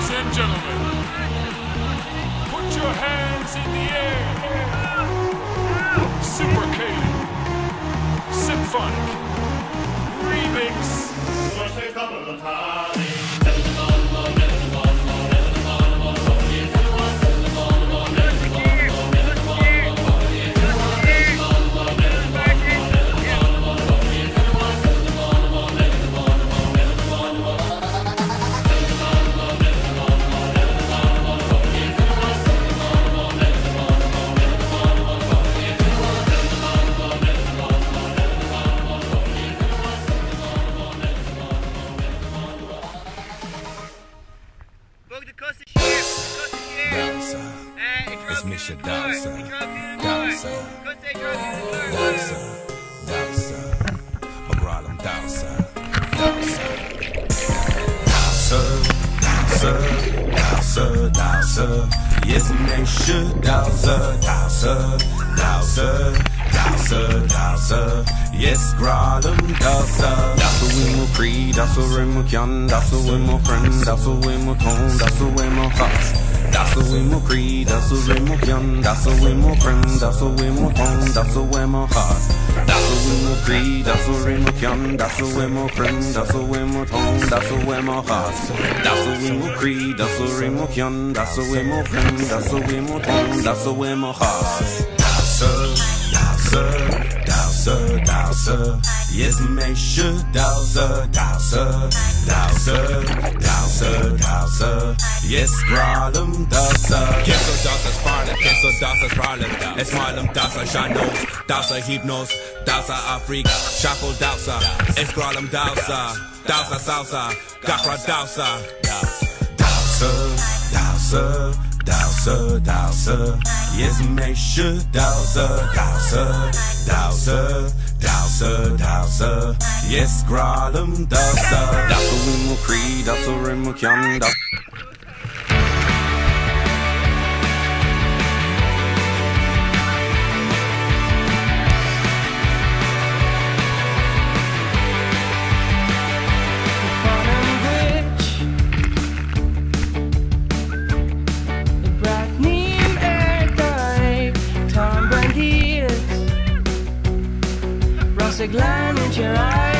Ladies and gentlemen, put your hands in the air. Super K Symphonic Remix. It's Misha Dawsa, Dawsa, Dawsa, Dawsa, McGrawlem Dawsa, Dawsa, Dawsa, Dawsa, Dawsa, yes, Misha Dawsa, Dawsa, Dawsa, Dawsa, Dawsa, yes, Grawlem Dawsa. Dawsa with my creed, Dawsa with my kyan, Dawsa with my friend, Dawsa with my tone, Dawsa with my heart. Dawsa with my creed, Dawsa with my kyan, Dawsa with my friend, Dawsa with my tone, Dawsa with my heart. Dawsa with my creed, Dawsa with my kyan, Dawsa with my friend, Dawsa with my tone, Dawsa with my heart. Dawsa with my creed, Dawsa with my kyan, Dawsa with my friend, Dawsa with my tone, Dawsa with my heart. Dawsa, Dawsa, Dawsa, Dawsa, yes, make sure Dawsa, Dawsa, Dawsa, Dawsa, Dawsa, yes, Grawlem Dawsa. Queso Dawsa's Sparta, Queso Dawsa's Sparta, es Marlem Dawsa, Shanos, Dawsa Hypnos, Dawsa Africa, Shackle Dawsa, es Grawlem Dawsa, Dawsa Salsa, Gafra Dawsa, Dawsa, Dawsa, Dawsa, Dawsa, yes, make sure Dawsa, Dawsa, Dawsa, Dawsa, Dawsa, yes, Grawlem Dawsa. Dawsa with my creed, Dawsa with my kyan, Dawsa. Glenn in your eyes.